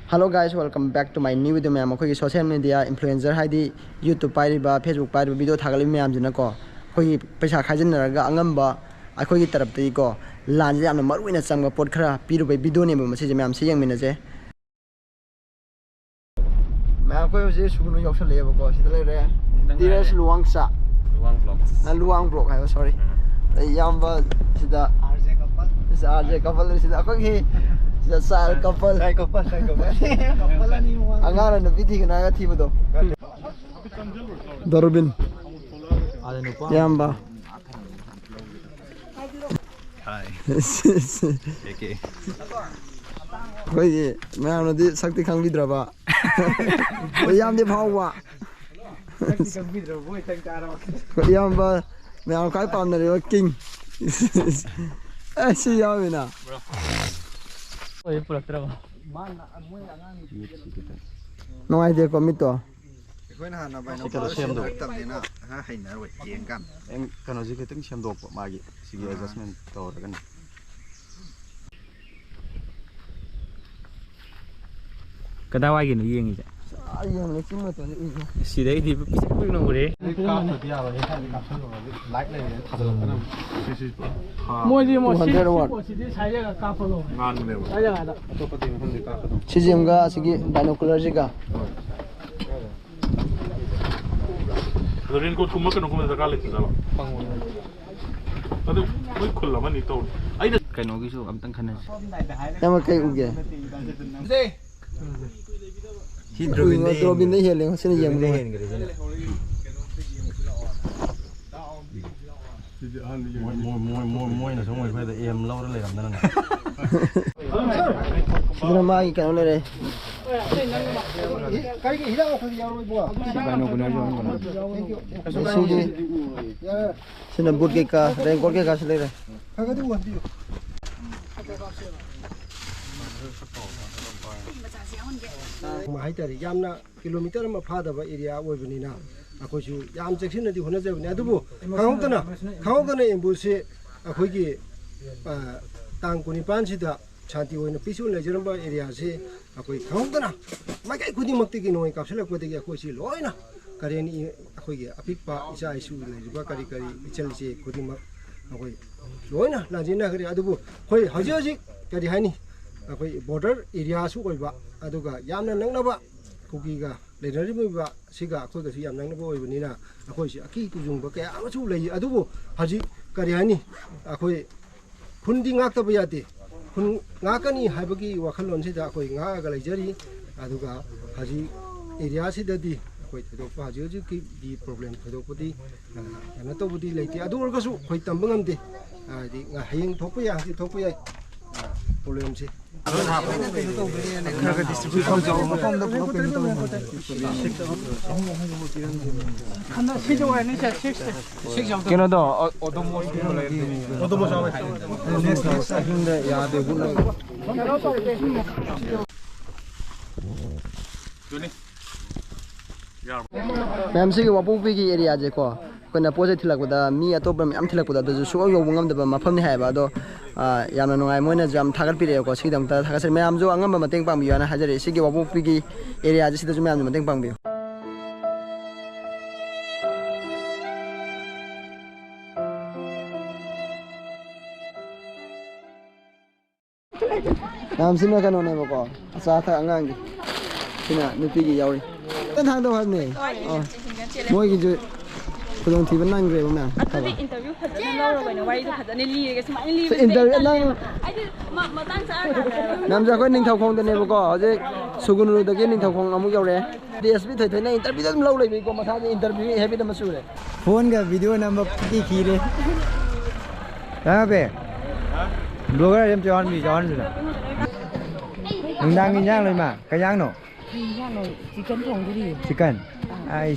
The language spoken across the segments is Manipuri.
Hello guys, welcome back to my new video ma'am. Okay, social media influencer haidi YouTube pariba, Facebook pariba video thagali ma'am jina ko. Koi paisa khajinaraga angamba akoi gi tarap tai ko lan jam na maruina chamga pot khara piru bai video ne ma se ma'am se yang mina je. Ma'am ko je sunu yok sale ba ko sida le re. Tiras luang sa. Luang vlogs. Luang vlog hai sorry. Yamba sida RJ couple sida ko gi Sal couple. Sai couple. Angara na biti kana ga thibo do. Darubin. Yamba. Hi. Okay. Koi ma no di sakti khang bidra ba. Yam de phawwa. Sakti khang bidra boy tang tara. Yamba ma kai pam na re king. Si yamina. No idea komito. Koi na na bai no ko sem do tam dina ha haina we jeng kan em kano ji keteng sem do magi sigi adjustment to kan kada wa gi no yeng ija Ayam ni cuma tu ni. sidai di pu no re ka to dia ba he ka caption lo like le tha lo kan si Moi di mo si 200 watt. si di sai ga ka pho lo. ngan le ba Sai ga da. to pa ting hon de ka ka Sijim ga sigi binocular jiga. Rin ko thumma kan ko da ka le chalo pang adu moi khulla mani to ai da kai no gi su am tang khana Yang kai uge. Hidrobin deh. Hidrobin deh healing. Sini yang mana? moi na so moi fa de em lo le ram na na Sini magi kan oleh deh. kai gi hila ko ya ro bo Sini. Sini boot ke ka, raincoat ke ka sele deh. ka ga du wa di ma hai tari yamna kilometer ma pha da ba area oi bani na akoi su yam section na di hona ja bani adubu khau da na imbu se akoi gi tang kuni pan si da chanti oi na pisu le jeram ba area se akoi khau da na ma kai kudi makti gi noi kapsela ko de gi akoi si loi na kare ni akoi gi apik pa isa isu le ba kari ichal se kudi mak akoi loi na la jina kare adubu khoi haji haji kari hai ni akoi border area su oi ba aduga yamna nangnaba kugiga leneribba siga akoi ga yam nangnaba oibnina akoi si aki kujungba kaya amachu lei adubu haji kariani akoi khundi ngakta bayate khun ngakani haibagi wakhalon sida akoi nga ga leijari aduga haji area sidadi akoi thedokpa haji haji ki di problem thedokpudi ana tobudi leiti adu orgasu khoi tambangamde adi nga hayeng thokpa ya haji thokpa ya problem si Khana si jo ni sa 6 keno do Ma'am sigi wapung pi ki area je ko. Kena pose thilak pada mi atop am thilak pada do su yo bungam da mafam ni hai ba do yamna nongai moina jam thagar pi re ko sigdam ta thagar se ma'am jo angam mateng pang bi yana hajare sigi wapung pi ki area je sida ju ma'am mateng pang bi Ma'am sina kan onai ba ko asa tha angang gi sina nupi gi yauri tan thang do han ne moi gi ju Kudong tiba nang gre ba ma'am Atadi interview phadana lawra baina wari do phadana li ge sma li interview nang ai ma tang sa ga Nam ja khoi ning thau khong da ne ba ko hoje sugunu da ge ning thau khong amu yaw re DSP thai thai na interview da lau lai bi ko matha de interview heavy da masu re phone ga video number ki khire ha be blogger em chon mi chon rồi nang nang ni nhang loi ma ka yang no yang no chicken thong di chicken ai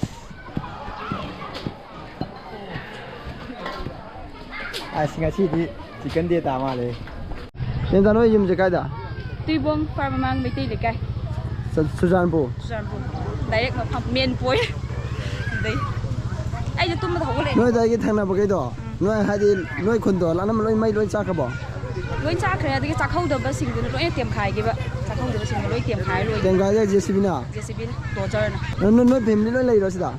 ai singa chi di chicken dia ta ma le yen da no yim je kai da tuibong farmamang meti le kai Sujanpu Sujanpu direct ma pham men poi dei ai je tum ma thong le noi da gi thang na ba kai do noi ha di noi khun do la na noi mai loi cha ka bo Lối cha khởi là cái cha khâu được bác sĩ nó lối tiệm khai cái vậy cha ꯊꯣꯡꯗꯕꯁꯤꯡꯗꯣ ꯂꯣꯏ ꯇꯦꯝ ꯈꯥꯏꯔ ꯂꯣꯏ ꯇꯦꯡ ꯀꯥꯏꯁꯦ ꯖꯦꯁꯤꯕꯤꯅ JCB ꯗꯣꯖꯔꯅ ꯅꯣꯏ ꯐꯦꯃꯤꯂꯤ ꯂꯣꯏ ꯂꯩꯔꯣ ꯁꯤꯗ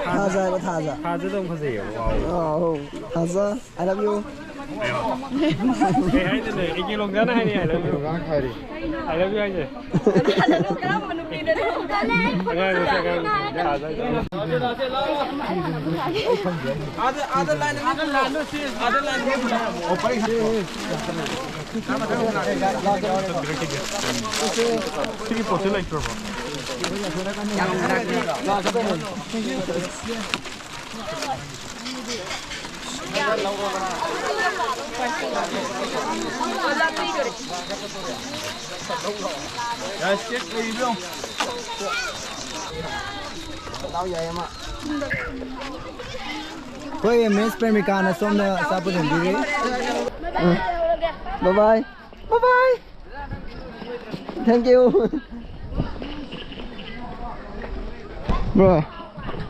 타자 타자 너무 커세요. 타자 I love you 하이드는 이게 롱가나 하니 I love you. I love you 하이드. 되게 버슬 라이트 봐. 야, 씨, 이병. कोई मेस प्रेमिका ने सोमने सापुन दिरी bye bye bye bye thank you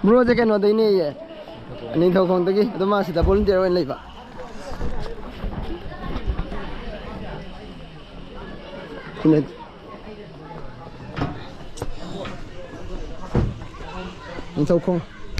bro je kano dai ne ye ni thau khong tagi aduma sida volunteer oin leiba kune ni thau khong